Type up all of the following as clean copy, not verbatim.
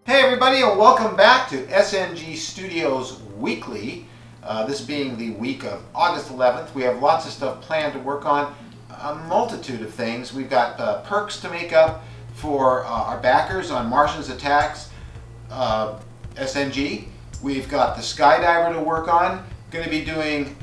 Hey everybody, and welcome back to SNG Studios Weekly. This being the week of August 11th. We have lots of stuff planned to work on, a multitude of things. We've got perks to make up for our backers on Martians Attacks SNG. We've got the Skydiver to work on. Going to be doing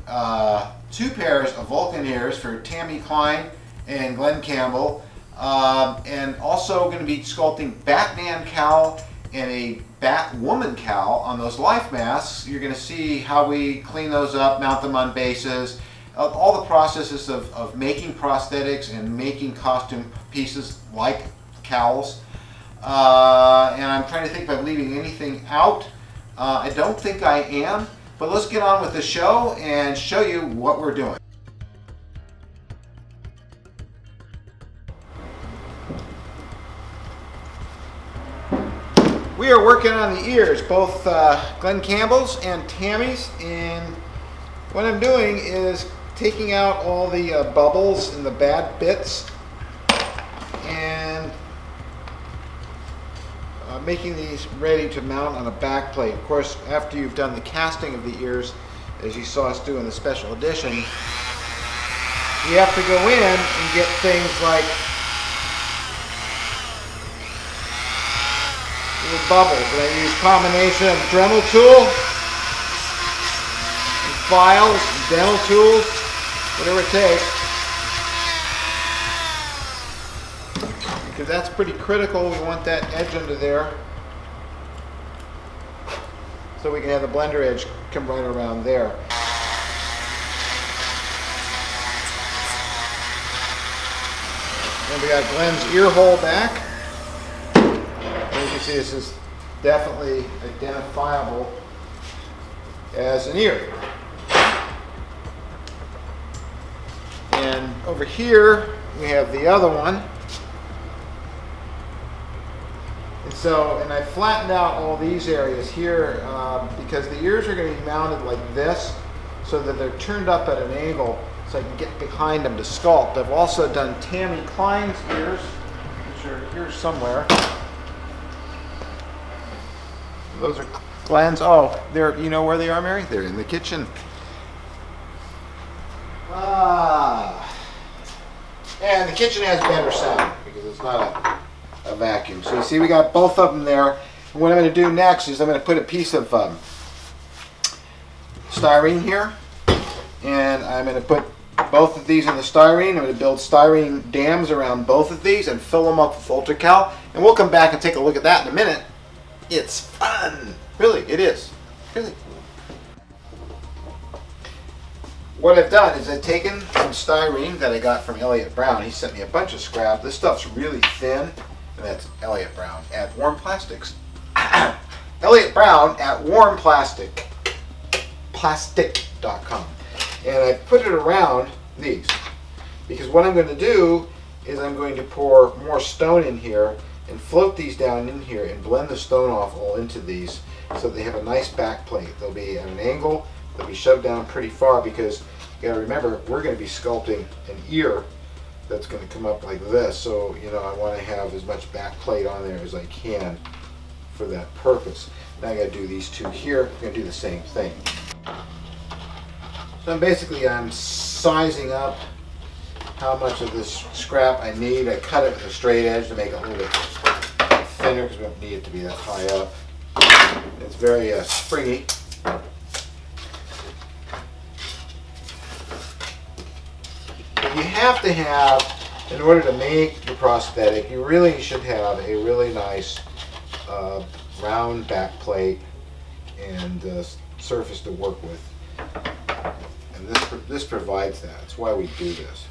2 pairs of Vulcan ears for Tammy Klein and Glenn Campbell. And also going to be sculpting Batman cowl and a Batwoman cowl on those life masks. You're going to see how we clean those up, mount them on bases, all the processes of making prosthetics and making costume pieces like cowls. And I'm trying to think if I'm leaving anything out. I don't think I am, but let's get on with the show and show you what we're doing. We are working on the ears, both Glenn Campbell's and Tammy's, and what I'm doing is taking out all the bubbles and the bad bits and making these ready to mount on a back plate. Of course, after you've done the casting of the ears, as you saw us do in the special edition, you have to go in and get things like little bubbles. And I use a combination of Dremel tool and files, and dental tools, whatever it takes, because that's pretty critical. We want that edge under there so we can have the blender edge come right around there. And we got Glenn's ear hole back. You can see this is definitely identifiable as an ear. And over here we have the other one. And I flattened out all these areas here because the ears are going to be mounted like this so that they're turned up at an angle so I can get behind them to sculpt. I've also done Tammy Klein's ears, which are here somewhere. Those are Glenn's. Oh, they're, you know where they are, Mary? They're in the kitchen. And the kitchen has better sound because it's not a vacuum. So you see we got both of them there. And what I'm going to do next is I'm going to put a piece of styrene here. And I'm going to put both of these in the styrene. I'm going to build styrene dams around both of these and fill them up with ultracal. And we'll come back and take a look at that in a minute. It's fun. Really, it is. Really. What I've done is I've taken some styrene that I got from Elliott Brown. He sent me a bunch of scrap. This stuff's really thin, and that's Elliott Brown at Warm Plastics. Elliott Brown at warmplastic.com. And I put it around these because what I'm going to do is I'm going to pour more stone in here and float these down in here and blend the stone off all into these so they have a nice back plate. They'll be at an angle, they'll be shoved down pretty far because you gotta remember we're going to be sculpting an ear that's going to come up like this, so you know I want to have as much back plate on there as I can for that purpose. Now I got to do these two here. I'm going to do the same thing. So I'm sizing up how much of this scrap I need. I cut it with a straight edge to make it a little bit thinner because we don't need it to be that high up. It's very springy. But you have to have, in order to make your prosthetic, you really should have a really nice round back plate and surface to work with. And this provides that. That's why we do this.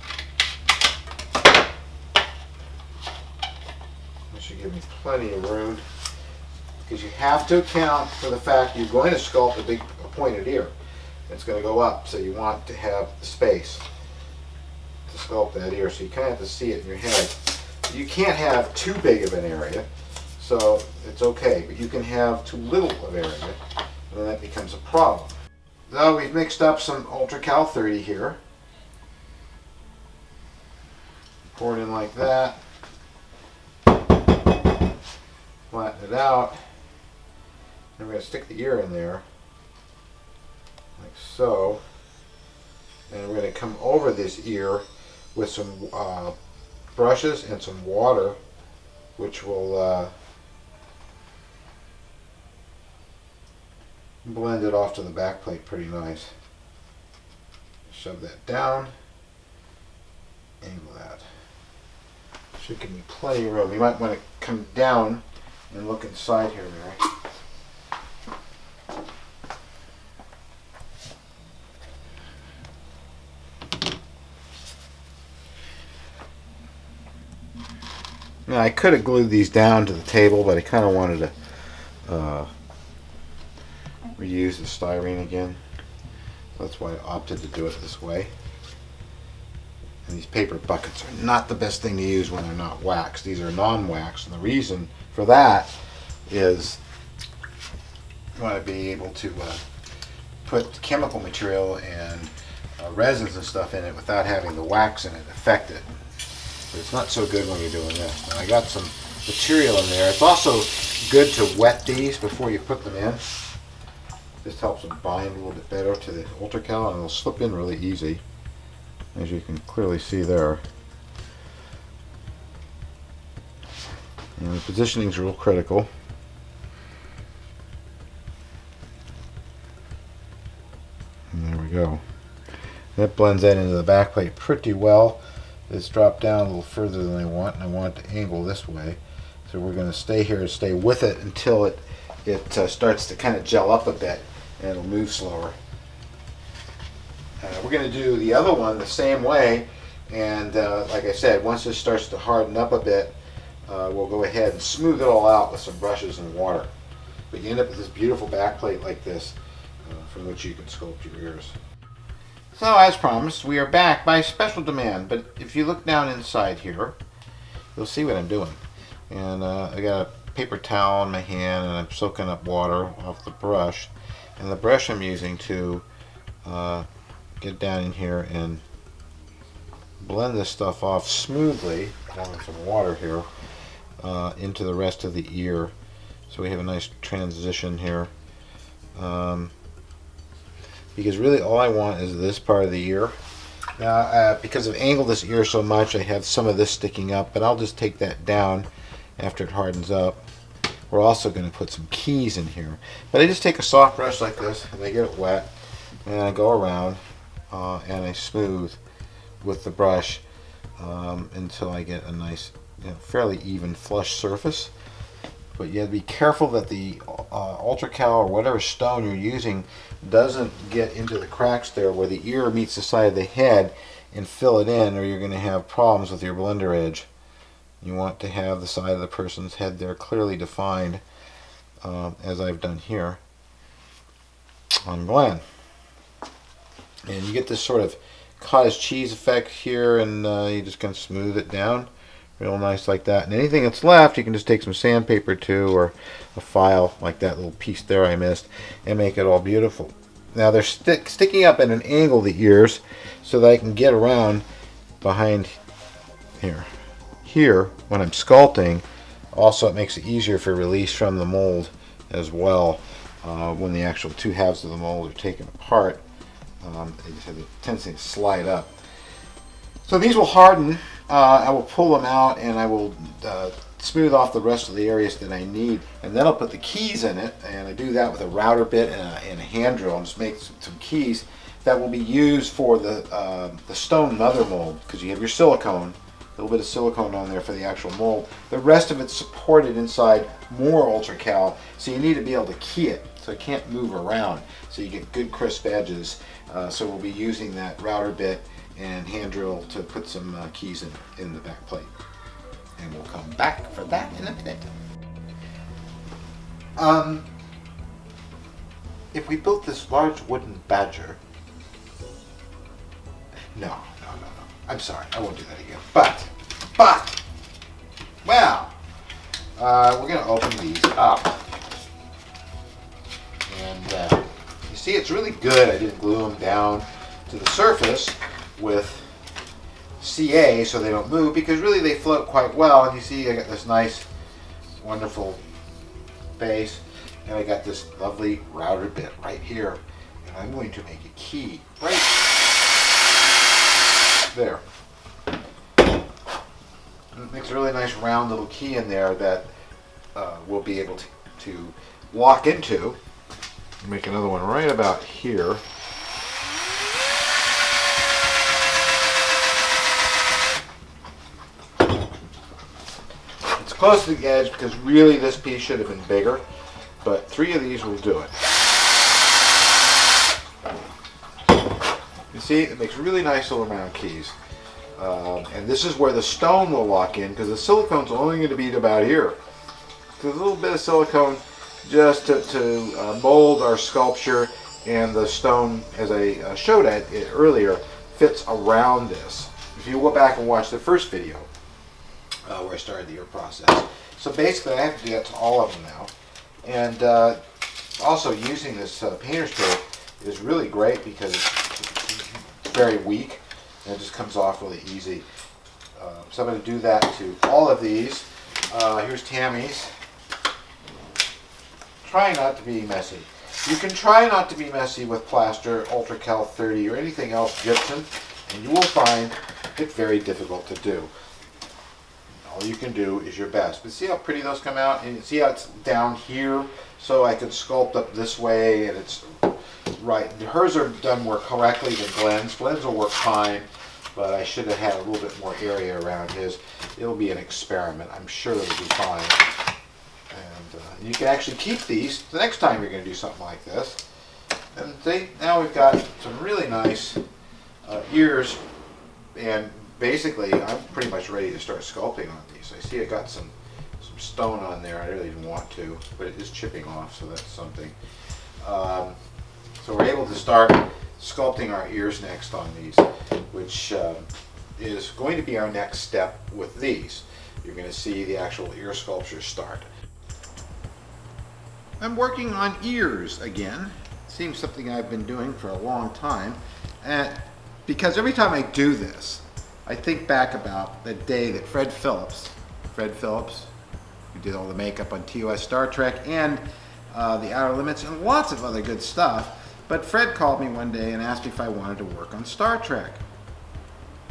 Should give me plenty of room because you have to account for the fact you're going to sculpt a pointed ear. It's going to go up, so you want to have the space to sculpt that ear. So you kind of have to see it in your head. You can't have too big of an area, so it's okay. But you can have too little of area, and then that becomes a problem. Now we've mixed up some Ultracal 30 here. Pour it in like that. Flatten it out. And we're going to stick the ear in there, like so. And we're going to come over this ear with some brushes and some water, which will blend it off to the back plate pretty nice. Shove that down, angle that. Should give me plenty of room. You might want to come down and look inside here, Mary. Now I could have glued these down to the table, but I kind of wanted to reuse the styrene again. That's why I opted to do it this way. And these paper buckets are not the best thing to use when they're not wax. These are non-wax, and the reason for that is you want to be able to put chemical material and resins and stuff in it without having the wax in it affect it. But it's not so good when you're doing this. Now I got some material in there. It's also good to wet these before you put them in. This helps them bind a little bit better to the ultracal, and they'll slip in really easy, as you can clearly see there. And the positioning is real critical. And there we go. That blends that into the back plate pretty well. It's dropped down a little further than I want, and I want it to angle this way. So we're going to stay here and stay with it until it starts to kind of gel up a bit, and it'll move slower. We're going to do the other one the same way, and like I said, once this starts to harden up a bit, we'll go ahead and smooth it all out with some brushes and water. But you end up with this beautiful back plate like this, from which you can sculpt your ears. So as promised, we are back by special demand, but if you look down inside here, you'll see what I'm doing. And I got a paper towel in my hand, and I'm soaking up water off the brush. And the brush I'm using to get down in here and blend this stuff off smoothly, along with some water here, into the rest of the ear. So we have a nice transition here. Because really all I want is this part of the ear. Now, because I've angled this ear so much, I have some of this sticking up, but I'll just take that down after it hardens up. We're also going to put some keys in here. But I just take a soft brush like this, and I get it wet, and I go around, and I smooth with the brush until I get a nice, fairly even flush surface. But you have to be careful that the ultracal or whatever stone you're using doesn't get into the cracks there where the ear meets the side of the head and fill it in, or you're going to have problems with your blender edge. You want to have the side of the person's head there clearly defined, as I've done here on Glenn. And you get this sort of cottage cheese effect here, and you just kind of smooth it down real nice like that. And anything that's left, you can just take some sandpaper too, or a file like that little piece there I missed, and make it all beautiful. Now they're sticking up at an angle, the ears, so that I can get around behind here. Here, when I'm sculpting, also it makes it easier for release from the mold as well. When the actual two halves of the mold are taken apart, they just have the tendency to slide up. So these will harden. I will pull them out, and I will smooth off the rest of the areas that I need, and then I'll put the keys in it, and I do that with a router bit and a hand drill, and just make some keys that will be used for the stone mother mold, because you have your silicone, a little bit of silicone on there for the actual mold. The rest of it's supported inside more ultracal, so you need to be able to key it, so it can't move around, so you get good crisp edges. So we'll be using that router bit and hand drill to put some keys in the back plate. And we'll come back for that in a minute. If we built this large wooden badger... No. I'm sorry, I won't do that again. But, well, we're going to open these up. And you see, it's really good. I didn't glue them down to the surface with CA so they don't move, because really they float quite well. And you see I got this nice, wonderful base. And I got this lovely router bit right here, and I'm going to make a key right there. And it makes a really nice round little key in there that we'll be able to walk into. Make another one right about here. It's close to the edge because really this piece should have been bigger, but 3 of these will do it. You see, it makes really nice little round keys. And this is where the stone will walk in because the silicone's only going to be about here. So a little bit of silicone just to mold our sculpture, and the stone, as I showed it earlier, fits around this. If you go back and watch the first video where I started the ear process. So basically I have to do that to all of them now. And also using this painter's tape is really great because it's very weak and it just comes off really easy. So I'm going to do that to all of these. Here's Tammy's. Try not to be messy. You can try not to be messy with plaster, Ultra Cal 30, or anything else gypsum, and you will find it very difficult to do. All you can do is your best. But see how pretty those come out? And see how it's down here? So I could sculpt up this way, and it's right. Hers are done more correctly than Glenn's. Glenn's will work fine, but I should have had a little bit more area around his. It'll be an experiment. I'm sure it'll be fine. And you can actually keep these the next time you're going to do something like this. And see, now we've got some really nice ears, and basically I'm pretty much ready to start sculpting on these. I see I got some stone on there. I really didn't want to, but it is chipping off, so that's something. So we're able to start sculpting our ears next on these, which is going to be our next step with these. You're going to see the actual ear sculpture start. I'm working on ears again. Seems something I've been doing for a long time. And because every time I do this, I think back about the day that Fred Phillips, who did all the makeup on TOS Star Trek and The Outer Limits and lots of other good stuff, but Fred called me one day and asked me if I wanted to work on Star Trek.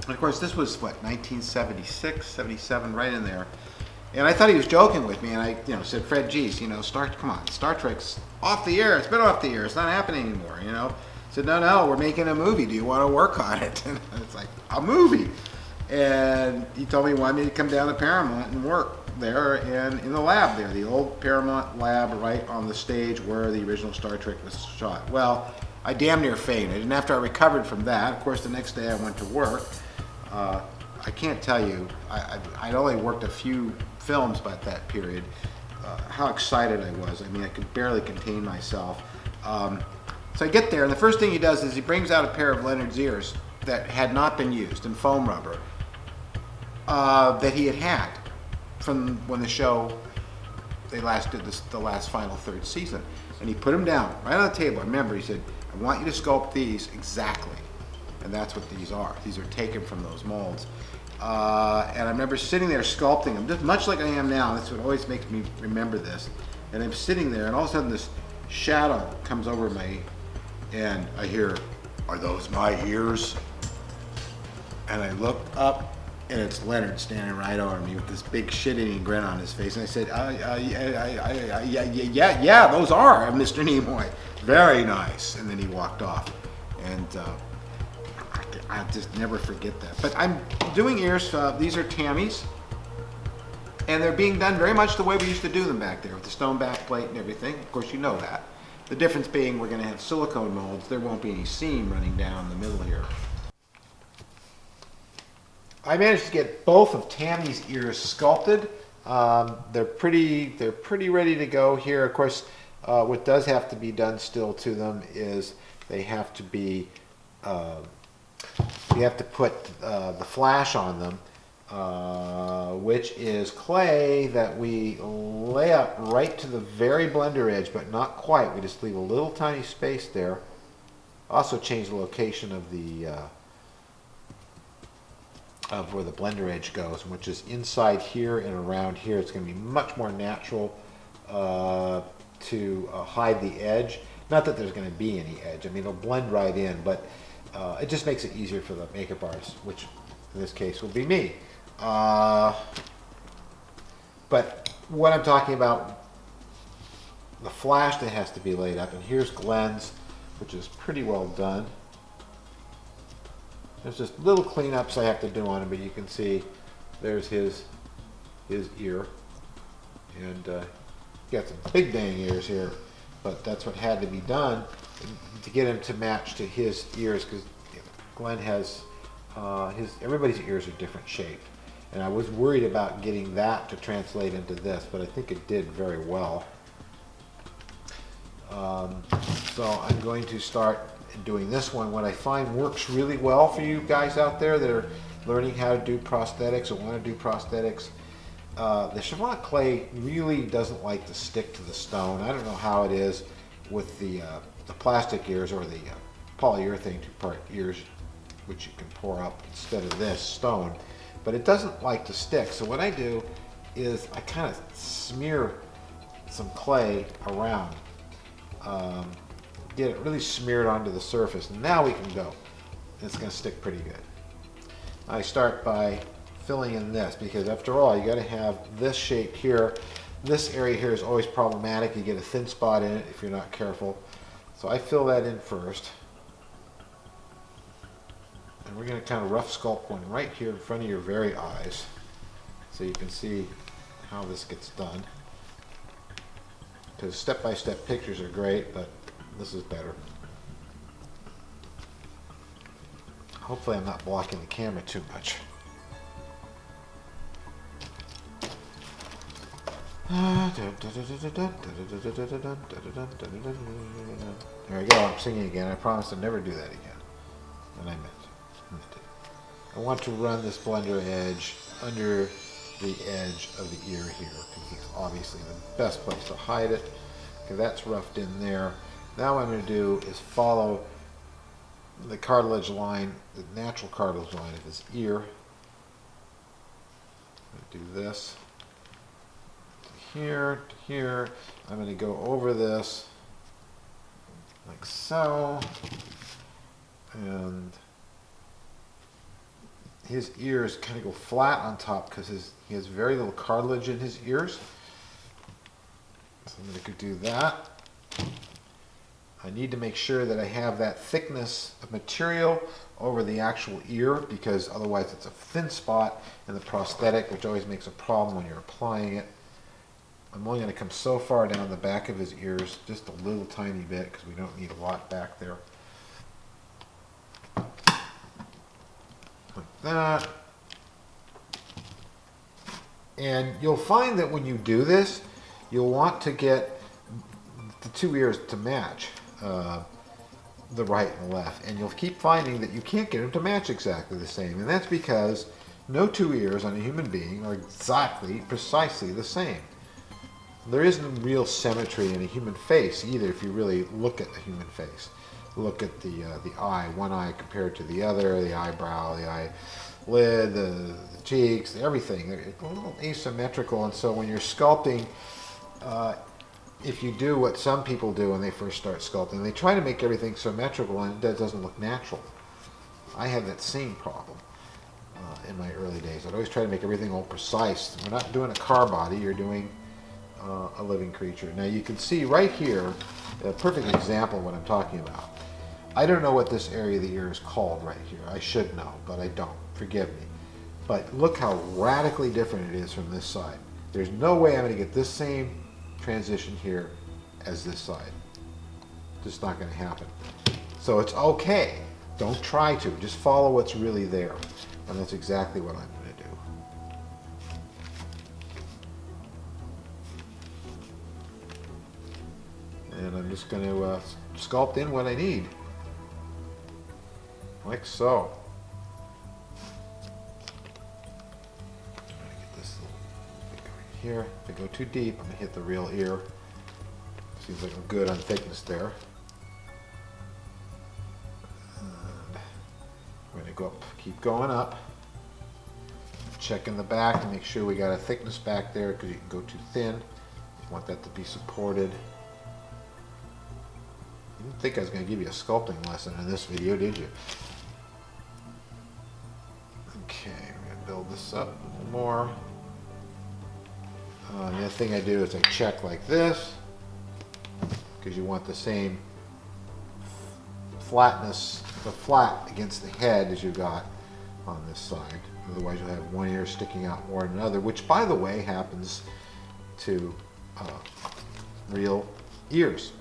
And of course this was, what, 1976, 77, right in there. And I thought he was joking with me, and I, said, Fred, geez, come on, Star Trek's off the air. It's been off the air. It's not happening anymore, I said, no, we're making a movie. Do you want to work on it? And it's like, a movie. And he told me he wanted me to come down to Paramount and work there and in the lab there, the old Paramount lab right on the stage where the original Star Trek was shot. Well, I damn near fainted, and after I recovered from that, of course, the next day I went to work. I can't tell you, I'd only worked a few films by that period, how excited I was. I mean, I could barely contain myself. So I get there, and the first thing he does is he brings out a pair of Leonard's ears that had not been used in foam rubber, that he had from when the show, they last did the last final third season. And he put them down right on the table. I remember he said, I want you to sculpt these exactly. And that's what these are. These are taken from those molds. And I remember sitting there sculpting them, just much like I am now. That's what always makes me remember this. And I'm sitting there, and all of a sudden this shadow comes over me, and I hear, are those my ears? And I look up, and it's Leonard standing right over me with this big shit-eating grin on his face. And I said, yeah, those are, Mr. Nimoy. Very nice. And then he walked off. And I just never forget that. But I'm doing ears. These are Tammy's, and they're being done very much the way we used to do them back there with the stone backplate and everything. Of course, you know that. The difference being we're going to have silicone molds. There won't be any seam running down the middle here. I managed to get both of Tammy's ears sculpted. They're pretty ready to go here. Of course, what does have to be done still to them is they have to be. We have to put the flash on them, which is clay that we lay up right to the very blender edge, but not quite. We just leave a little tiny space there. Also change the location of the of where the blender edge goes, which is inside here and around here. It's going to be much more natural to hide the edge. Not that there's going to be any edge. I mean, it'll blend right in, but it just makes it easier for the makeup artist, which in this case will be me. But what I'm talking about, the flash that has to be laid up, and here's Glenn's, which is pretty well done. There's just little cleanups I have to do on him, but you can see there's his ear, and got some big dang ears here, but that's what had to be done to get him to match to his ears, because Glenn has everybody's ears are different shaped, and I was worried about getting that to translate into this, but I think it did very well. So I'm going to start doing this one. What I find works really well for you guys out there that are learning how to do prosthetics or want to do prosthetics, the Chevron clay really doesn't like to stick to the stone. I don't know how it is with the plastic ears or the polyurethane two-part ears, which you can pour up instead of this stone, but it doesn't like to stick. So what I do is I kind of smear some clay around, get it really smeared onto the surface, and now we can go. It's going to stick pretty good. I start by filling in this, because after all, you got to have this shape here. This area here is always problematic. You get a thin spot in it if you're not careful. So I fill that in first. And we're going to kind of rough sculpt one right here in front of your very eyes, so you can see how this gets done. Because step-by-step pictures are great, but this is better. Hopefully I'm not blocking the camera too much. There we go, I'm singing again. I promise to never do that again. And I meant it. I want to run this blender edge under the edge of the ear here, because it's obviously the best place to hide it. Okay, that's roughed in there. Now what I'm going to do is follow the cartilage line, the natural cartilage line of his ear. I'm going to do this to here, to here. I'm going to go over this like so, and his ears kind of go flat on top because he has very little cartilage in his ears. So I'm going to do that. I need to make sure that I have that thickness of material over the actual ear, because otherwise it's a thin spot in the prosthetic, which always makes a problem when you're applying it. I'm only going to come so far down the back of his ears, just a little tiny bit, because we don't need a lot back there. Like that. And you'll find that when you do this, you'll want to get the two ears to match. The right and the left, and you'll keep finding that you can't get them to match exactly the same, and that's because no two ears on a human being are precisely the same. There isn't real symmetry in a human face either. If you really look at the human face, look at the eye, one eye compared to the other, the eyebrow, the eyelid, the cheeks, everything. It's a little asymmetrical, and so when you're sculpting, if you do what some people do when they first start sculpting, they try to make everything symmetrical, and that doesn't look natural. I had that same problem in my early days. I'd always try to make everything all precise. We're not doing a car body, you're doing a living creature. Now you can see right here, a perfect example of what I'm talking about. I don't know what this area of the ear is called right here. I should know, but I don't. Forgive me. But look how radically different it is from this side. There's no way I'm going to get this same transition here as this side. Just not going to happen. So it's okay. Don't try to. Just follow what's really there. And that's exactly what I'm going to do. And I'm just going to sculpt in what I need. Like so. Here, if I go too deep, I'm going to hit the real ear. Seems like I'm good on thickness there. And we're going to go up, keep going up. Checking the back to make sure we got a thickness back there, because you can go too thin. You want that to be supported. didn't think I was going to give you a sculpting lesson in this video, did you? Okay, we're going to build this up a little more. The other thing I do is I check like this, because you want the same flatness, the flat against the head as you got on this side. Otherwise you'll have one ear sticking out more than another, which by the way happens to real ears.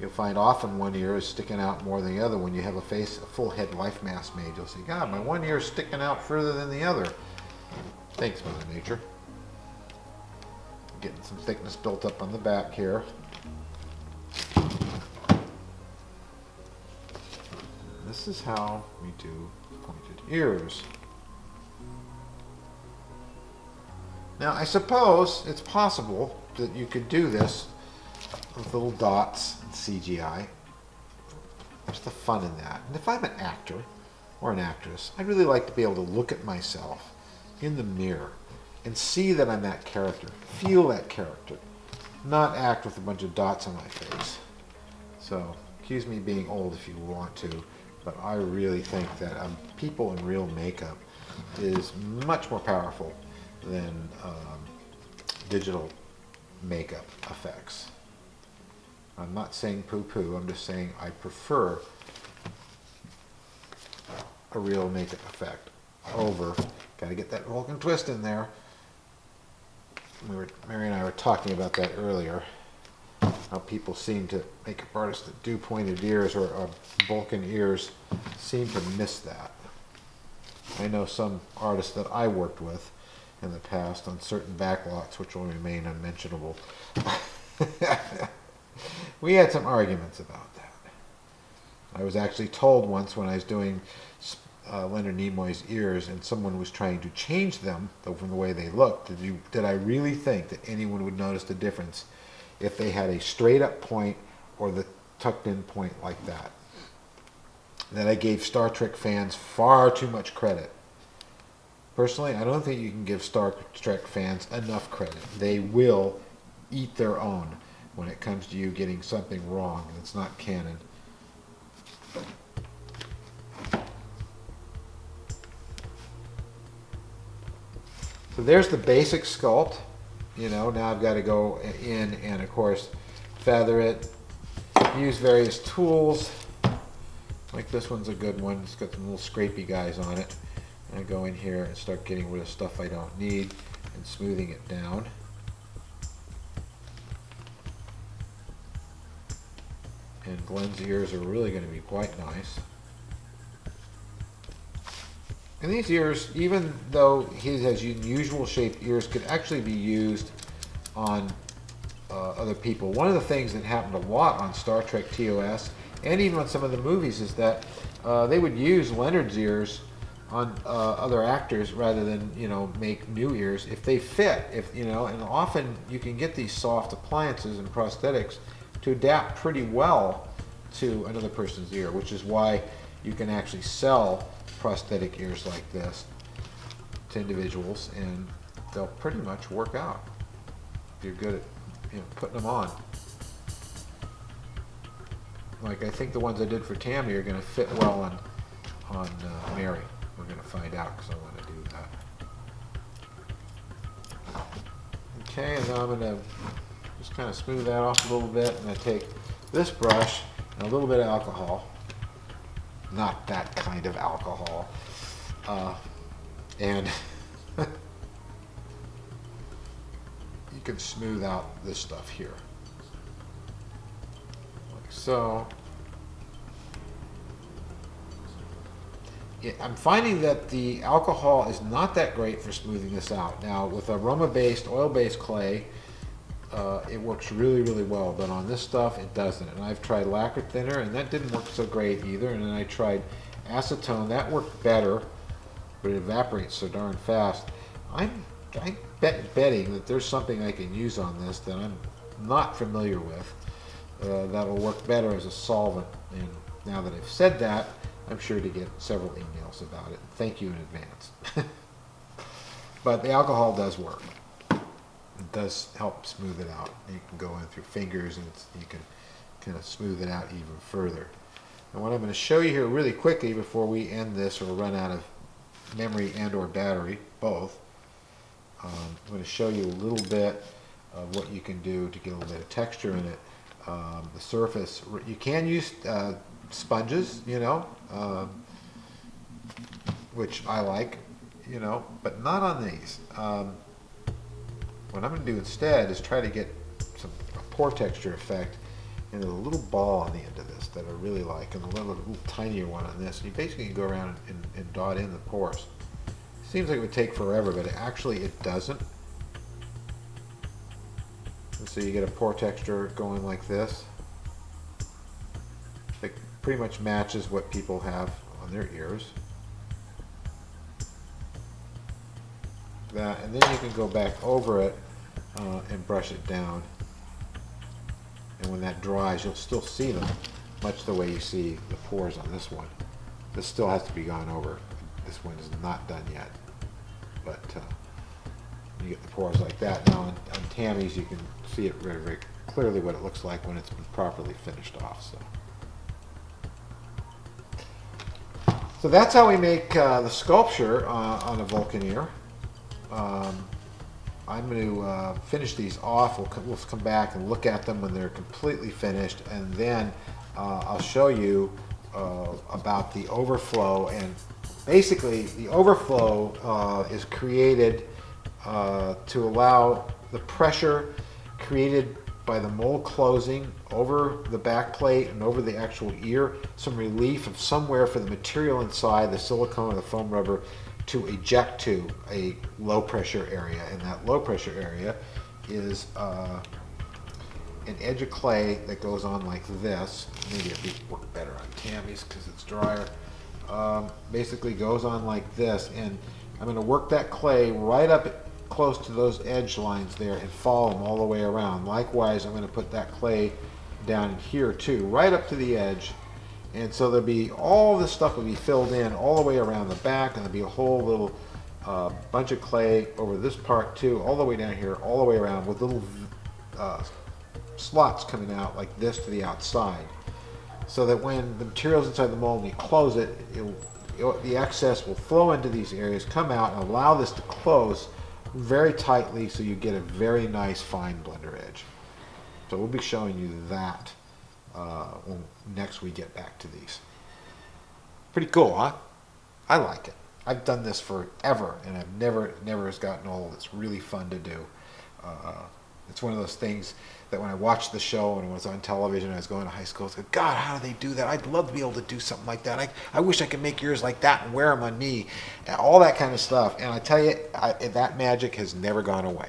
You'll find often one ear is sticking out more than the other. When you have a full head life mask made, you'll say, God, my one ear is sticking out further than the other. Thanks, Mother Nature. Getting some thickness built up on the back here. This is how we do pointed ears. Now, I suppose it's possible that you could do this with little dots and CGI. What's the fun in that? And if I'm an actor or an actress, I'd really like to be able to look at myself in the mirror and see that I'm that character, feel that character, not act with a bunch of dots on my face. So, excuse me being old if you want to, but I really think that people in real makeup is much more powerful than digital makeup effects. I'm not saying poo-poo, I'm just saying I prefer a real makeup effect over, gotta get that Vulcan twist in there. Mary and I were talking about that earlier, how people seem to, makeup artists that do pointed ears or Vulcan ears seem to miss that. I know some artists that I worked with in the past on certain backlots, which will remain unmentionable. We had some arguments about that. I was actually told once when I was doing Leonard Nimoy's ears and someone was trying to change them from the way they looked, did I really think that anyone would notice the difference if they had a straight up point or the tucked in point like that? That I gave Star Trek fans far too much credit. Personally, I don't think you can give Star Trek fans enough credit. They will eat their own when it comes to you getting something wrong that's not canon. So there's the basic sculpt. You know, now I've got to go in and of course feather it, use various tools. Like this one's a good one. It's got some little scrapey guys on it. And I go in here and start getting rid of stuff I don't need and smoothing it down. And Glenn's ears are really going to be quite nice. And these ears, even though he has unusual shaped ears, could actually be used on other people. One of the things that happened a lot on Star Trek TOS and even on some of the movies is that they would use Leonard's ears on other actors rather than, you know, make new ears if they fit. And often you can get these soft appliances and prosthetics to adapt pretty well to another person's ear, which is why you can actually sell prosthetic ears like this to individuals and they'll pretty much work out if you're good at putting them on. Like I think the ones I did for Tammy are going to fit well on Mary. We're going to find out because I want to do that. Okay, and now I'm going to just kind of smooth that off a little bit, and I take this brush and a little bit of alcohol, not that kind of alcohol, and you can smooth out this stuff here, like so. I'm finding that the alcohol is not that great for smoothing this out. Now with aroma-based, oil-based clay, it works really, really well, but on this stuff it doesn't. And I've tried lacquer thinner and that didn't work so great either. And then I tried acetone, that worked better, but it evaporates so darn fast. I'm betting that there's something I can use on this that I'm not familiar with that'll work better as a solvent. And now that I've said that, I'm sure to get several emails about it. Thank you in advance. But the alcohol does work. It does help smooth it out. You can go in through fingers and you can kind of smooth it out even further. And what I'm going to show you here really quickly before we end this or run out of memory and or battery, both, I'm going to show you a little bit of what you can do to get a little bit of texture in it. The surface, you can use sponges, you know, which I like, you know, but not on these. What I'm going to do instead is try to get a pore texture effect, and there's a little ball on the end of this that I really like, and a little tinier one on this. And you basically can go around and dot in the pores. Seems like it would take forever, but actually it doesn't. And so you get a pore texture going like this. It pretty much matches what people have on their ears. That, and then you can go back over it and brush it down. And when that dries, you'll still see them, much the way you see the pores on this one. This still has to be gone over. This one is not done yet. But you get the pores like that. Now on Tammy's, you can see it very, very clearly what it looks like when it's been properly finished off. So that's how we make the sculpture on a Vulcan ear. I'm going to finish these off. We'll come back and look at them when they're completely finished, and then I'll show you about the overflow. And basically, the overflow is created to allow the pressure created by the mold closing over the back plate and over the actual ear, some relief of somewhere for the material inside, the silicone or the foam rubber, to eject to a low pressure area. And that low pressure area is an edge of clay that goes on like this. Maybe it'd work better on Tammy's because it's drier. Basically goes on like this, and I'm going to work that clay right up close to those edge lines there and follow them all the way around. Likewise, I'm going to put that clay down in here too, right up to the edge. And so there'll be, all this stuff will be filled in all the way around the back, and there'll be a whole little bunch of clay over this part too, all the way down here, all the way around, with little slots coming out like this to the outside. So that when the material's inside the mold and you close it, the excess will flow into these areas, come out, and allow this to close very tightly so you get a very nice fine blender edge. So we'll be showing you that when next we get back to these. Pretty cool, huh? I like it. I've done this forever, and I've never has gotten old. It's really fun to do. It's one of those things that when I watched the show and it was on television, I was going to high school, I was like, God, how do they do that? I'd love to be able to do something like that. I wish I could make ears like that and wear them on me, and all that kind of stuff. And I tell you, that magic has never gone away.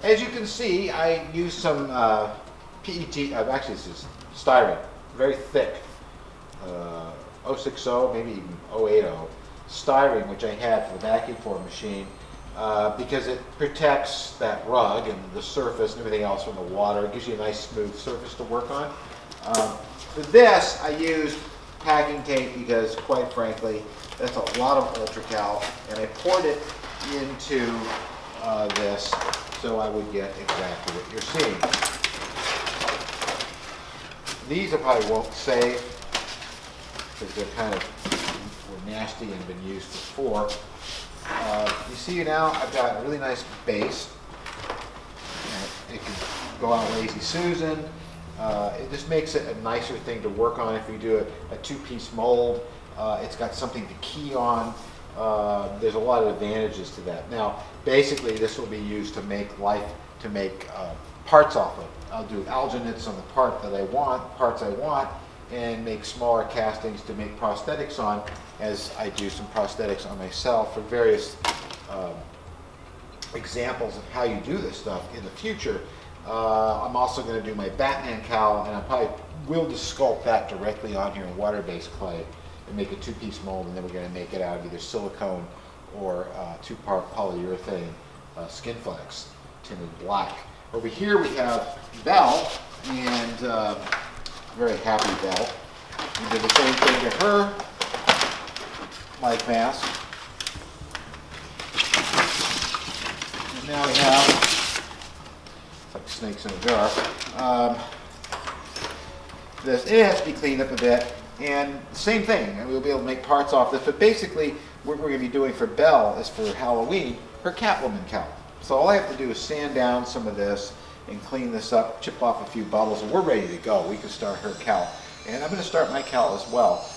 As you can see, I used some PET, actually this is styrene, very thick, 060, maybe even 080 styrene, which I had for the vacuum form machine, because it protects that rug and the surface and everything else from the water. It gives you a nice smooth surface to work on. For this, I used packing tape because, quite frankly, that's a lot of ultra-cal, and I poured it into this so I would get exactly what you're seeing. These I probably won't save because they're kind of were nasty and been used before. You see now I've got a really nice base. It can go on Lazy Susan. It just makes it a nicer thing to work on if you do a two-piece mold. It's got something to key on. There's a lot of advantages to that. Now, basically, this will be used to make parts off of. I'll do alginates on the parts I want, and make smaller castings to make prosthetics on, as I do some prosthetics on myself for various examples of how you do this stuff in the future. I'm also going to do my Batman cowl, and I probably will just sculpt that directly on here in water-based clay and make a two-piece mold, and then we're going to make it out of either silicone or two-part polyurethane skin flex tinted black. Over here we have Belle, and very happy Belle. We did the same thing to her life mask. And now we have snakes in a jar. It has to be cleaned up a bit. And same thing, and we'll be able to make parts off this, but basically what we're going to be doing for Belle is for Halloween, her Catwoman cowl. So all I have to do is sand down some of this and clean this up, chip off a few bubbles, and we're ready to go. We can start her cowl. And I'm going to start my cowl as well,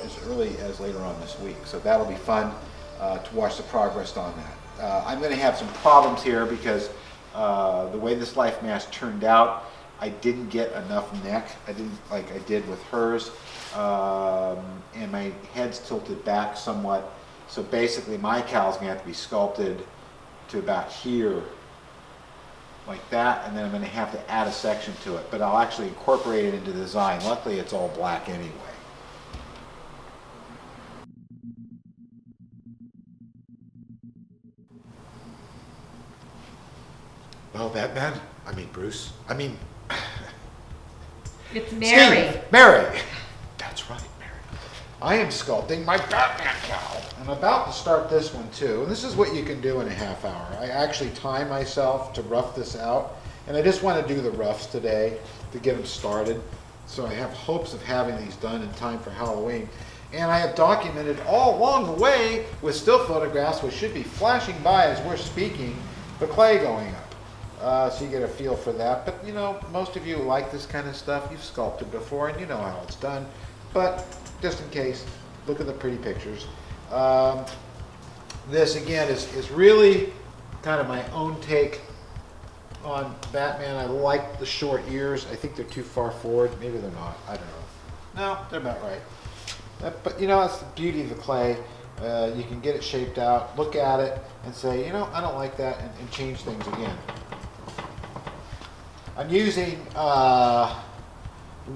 as early as later on this week. So that'll be fun to watch the progress on that. I'm going to have some problems here because the way this life mask turned out, I didn't get enough neck. I didn't like I did with hers. And my head's tilted back somewhat. So basically my cowl's going to have to be sculpted to about here, like that, and then I'm going to have to add a section to it. But I'll actually incorporate it into the design. Luckily it's all black anyway. Well, Batman, I mean Bruce, I mean... It's Mary. Steve, Mary. That's right, Mary. I am sculpting my Batman cowl. I'm about to start this one too. And this is what you can do in a half hour. I actually time myself to rough this out. And I just want to do the roughs today to get them started. So I have hopes of having these done in time for Halloween. And I have documented all along the way with still photographs, which should be flashing by as we're speaking, the clay going up. So you get a feel for that. But you know, most of you like this kind of stuff. You've sculpted before and you know how it's done. But just in case, look at the pretty pictures. This again is really kind of my own take on Batman. I like the short ears. I think they're too far forward. Maybe they're not. I don't know. No, they're about right. But you know, that's the beauty of the clay. You can get it shaped out, look at it, and say, you know, I don't like that, and change things again. I'm using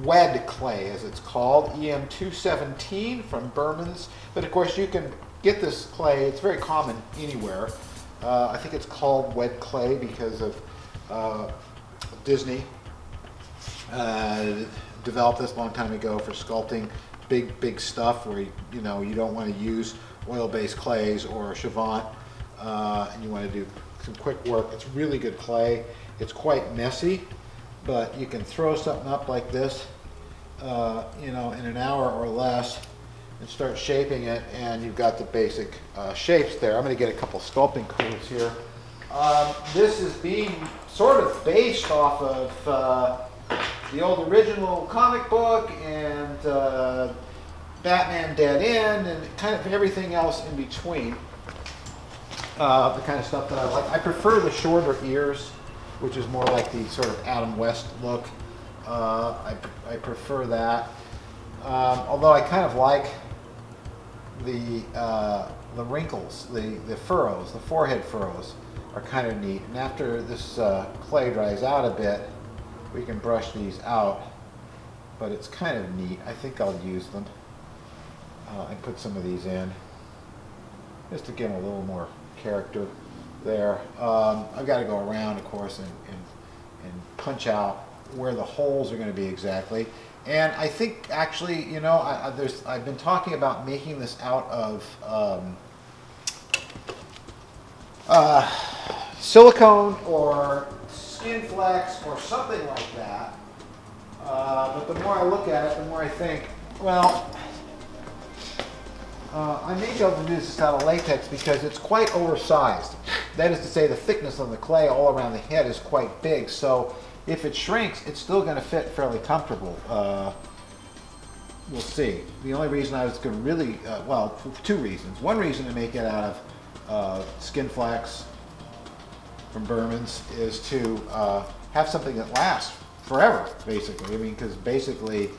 wed clay, as it's called, EM217 from Berman's. But of course, you can get this clay. It's very common anywhere. I think it's called wed clay because of Disney developed this a long time ago for sculpting big stuff where you know you don't want to use oil-based clays or Chavant, and you want to do some quick work. It's really good clay. It's quite messy, but you can throw something up like this, you know, in an hour or less, and start shaping it, and you've got the basic shapes there. I'm going to get a couple sculpting tools here. This is being sort of based off of the old original comic book and Batman Dead End and kind of everything else in between. The kind of stuff that I like. I prefer the shorter ears, which is more like the sort of Adam West look. I prefer that. Although I kind of like the wrinkles, the furrows, the forehead furrows are kind of neat. And after this clay dries out a bit, we can brush these out. But it's kind of neat. I think I'll use them and put some of these in just to give them a little more character there. I've got to go around, of course, and punch out where the holes are going to be exactly. And I think actually, you know, I've been talking about making this out of silicone or skin flex or something like that. But the more I look at it, the more I think, well, I may be able to do this out of latex because it's quite oversized. That is to say, the thickness of the clay all around the head is quite big. So if it shrinks, it's still going to fit fairly comfortable. We'll see. The only reason I was going to really, well, two reasons. One reason to make it out of skin flex from Berman's is to have something that lasts forever, basically. I mean, because basically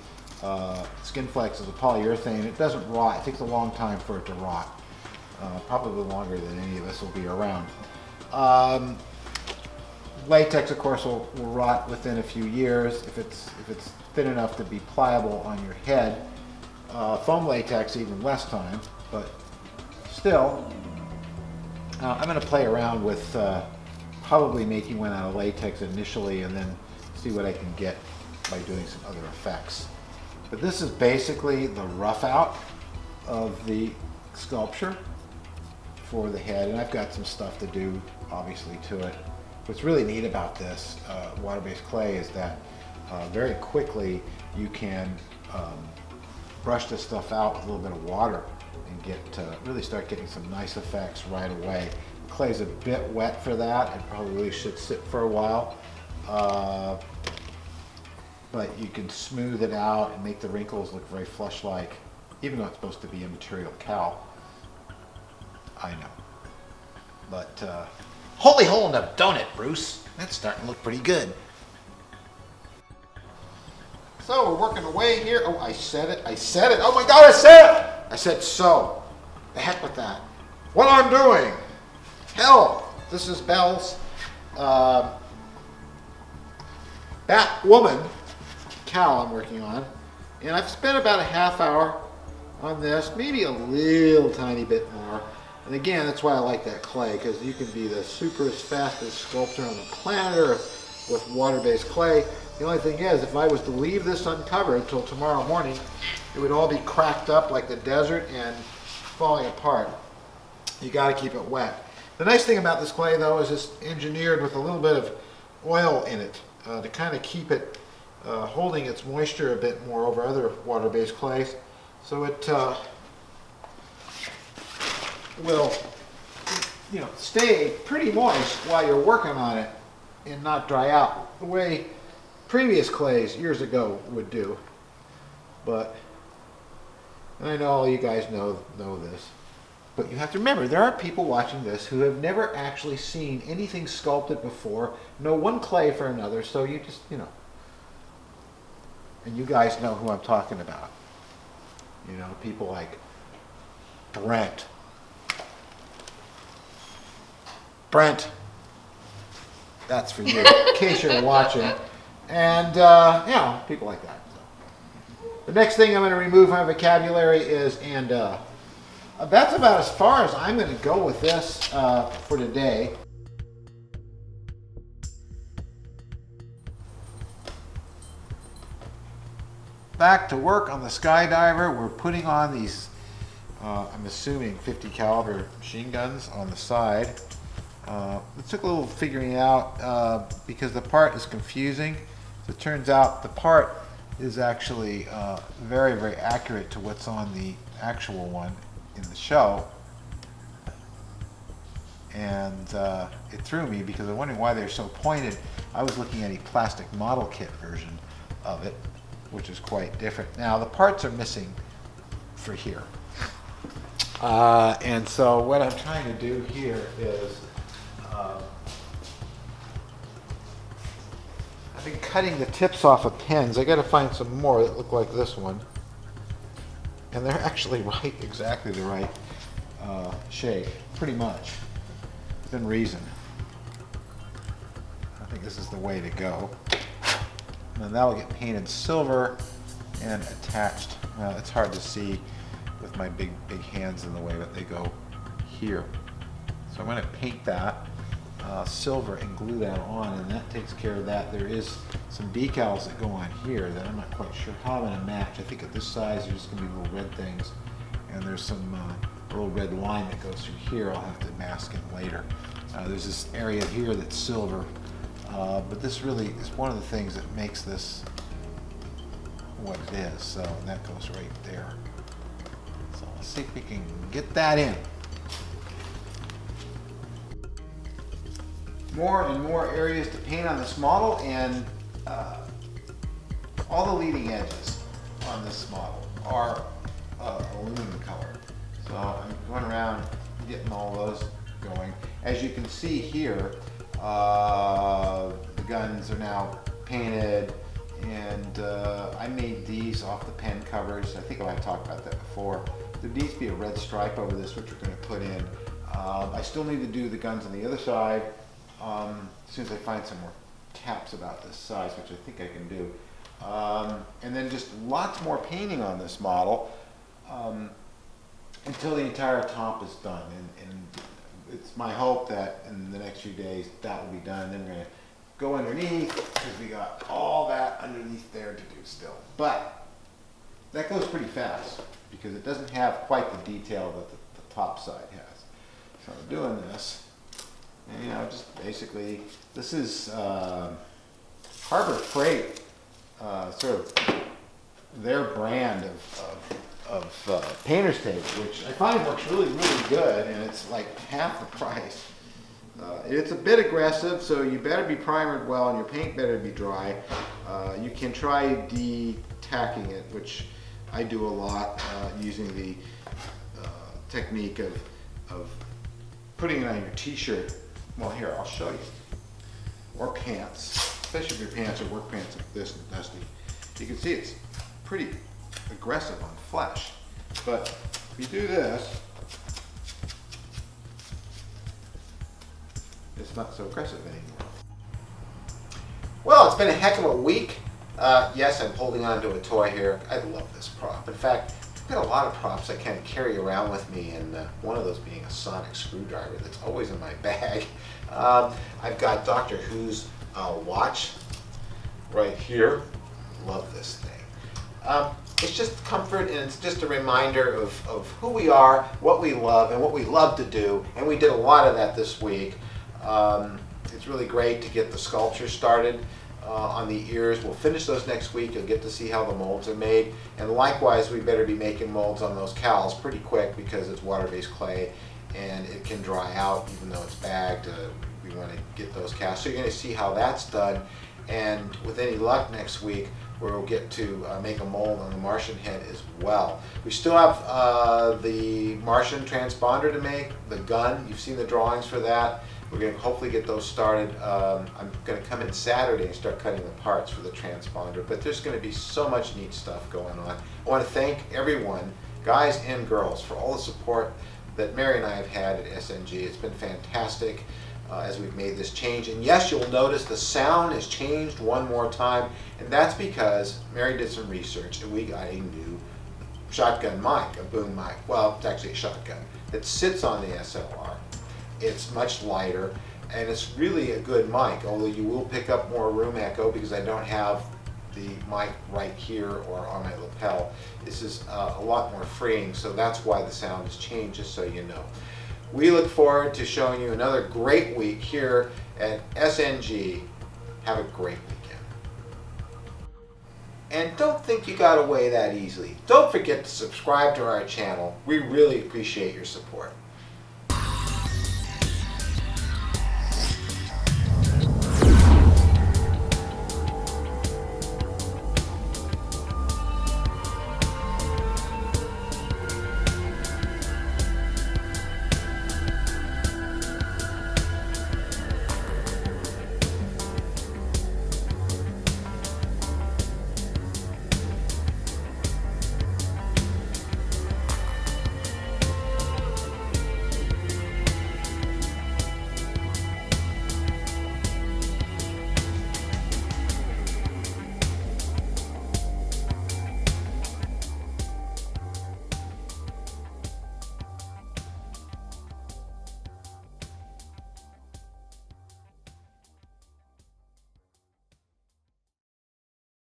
skin flex is a polyurethane. It doesn't rot. It takes a long time for it to rot. Probably longer than any of us will be around. Latex, of course, will rot within a few years if it's thin enough to be pliable on your head. Foam latex, even less time, but still, I'm going to play around with probably making one out of latex initially and then see what I can get by doing some other effects. But this is basically the rough out of the sculpture for the head, and I've got some stuff to do, obviously, to it. what's really neat about this water-based clay is that very quickly you can brush this stuff out with a little bit of water and get really start getting some nice effects right away. Clay's a bit wet for that. It probably should sit for a while. But you can smooth it out and make the wrinkles look very flush-like, even though it's supposed to be a material cowl. I know. But, holy hole in the donut, Bruce. That's starting to look pretty good. So we're working away here. Oh, I said it. Oh my God, I said it. I said so. The heck with that. What I'm doing. Hell, this is Belle's Batwoman cowl I'm working on. And I've spent about a half hour on this, maybe a little tiny bit more. And again, that's why I like that clay, because you can be the superest, fastest sculptor on the planet with water-based clay. The only thing is, if I was to leave this uncovered until tomorrow morning, it would all be cracked up like the desert and falling apart. You got to keep it wet. The nice thing about this clay, though, is it's engineered with a little bit of oil in it to kind of keep it holding its moisture a bit more over other water-based clays. So it will, stay pretty moist while you're working on it and not dry out the way previous clays years ago would do. But, and I know all you guys know this, but you have to remember, there are people watching this who have never actually seen anything sculpted before, know one clay for another, so you just, and you guys know who I'm talking about. People like Brent, that's for you, in case you're watching. And, people like that. So. The next thing I'm going to remove from my vocabulary is and. That's about as far as I'm going to go with this for today. Back to work on the Skydiver. We're putting on these, I'm assuming 50 caliber machine guns on the side. It took a little figuring out because the part is confusing. So it turns out the part is actually very, very accurate to what's on the actual one in the show. And it threw me because I'm wondering why they're so pointed. I was looking at a plastic model kit version of it, which is quite different. Now the parts are missing for here. And so what I'm trying to do here is I've been cutting the tips off of pens. I got to find some more that look like this one. And they're actually exactly the right shape, pretty much, within reason. I think this is the way to go. And then that will get painted silver and attached. Well, it's hard to see with my big hands in the way, but they go here. So I'm going to paint that silver and glue that on, and that takes care of that. There is some decals that go on here that I'm not quite sure how I'm going to match. I think at this size there's going to be little red things, and there's some little red line that goes through here. I'll have to mask in later. There's this area here that's silver, but this really is one of the things that makes this what it is. So that goes right there. So let's see if we can get that in. More and more areas to paint on this model, and all the leading edges on this model are aluminum color. So I'm going around getting all those going. As you can see here, the guns are now painted, and I made these off the pen covers. I think I talked about that before. There needs to be a red stripe over this, which we're going to put in. I still need to do the guns on the other side. As soon as I find some more caps about this size, which I think I can do. And then just lots more painting on this model until the entire top is done. And it's my hope that in the next few days that will be done. Then we're going to go underneath, because we got all that underneath there to do still. But that goes pretty fast because it doesn't have quite the detail that the top side has. So I'm doing this. And, just basically, this is Harbor Freight, sort of their brand of painter's tape, which I find works really, really good, and it's like half the price. It's a bit aggressive, so you better be primered well and your paint better be dry. You can try de-tacking it, which I do a lot using the technique of putting it on your t-shirt. Well, here, I'll show you. Or pants, especially if your pants are work pants like this and dusty. You can see it's pretty aggressive on flesh. But if you do this, it's not so aggressive anymore. Well, it's been a heck of a week. Yes, I'm holding on to a toy here. I love this prop. In fact, I've got a lot of props I kind of carry around with me, and one of those being a sonic screwdriver that's always in my bag. I've got Doctor Who's watch right here. Love this thing. It's just comfort, and it's just a reminder of who we are, what we love, and what we love to do, and we did a lot of that this week. It's really great to get the sculpture started on the ears. We'll finish those next week. You'll get to see how the molds are made. And likewise, we better be making molds on those cowls pretty quick because it's water-based clay and it can dry out even though it's bagged. We want to get those cast. So you're going to see how that's done. And with any luck next week, we'll get to make a mold on the Martian head as well. We still have the Martian transponder to make, the gun. You've seen the drawings for that. We're going to hopefully get those started. I'm going to come in Saturday and start cutting the parts for the transponder, but there's going to be so much neat stuff going on. I want to thank everyone, guys and girls, for all the support that Mary and I have had at SNG. It's been fantastic as we've made this change. And yes, you'll notice the sound has changed one more time, and that's because Mary did some research and we got a new shotgun mic, a boom mic. Well, it's actually a shotgun that sits on the SLR. It's much lighter, and it's really a good mic, although you will pick up more room echo because I don't have the mic right here or on my lapel. This is a lot more freeing, so that's why the sound has changed, just so you know. We look forward to showing you another great week here at SNG. Have a great weekend. And don't think you got away that easily. Don't forget to subscribe to our channel. We really appreciate your support.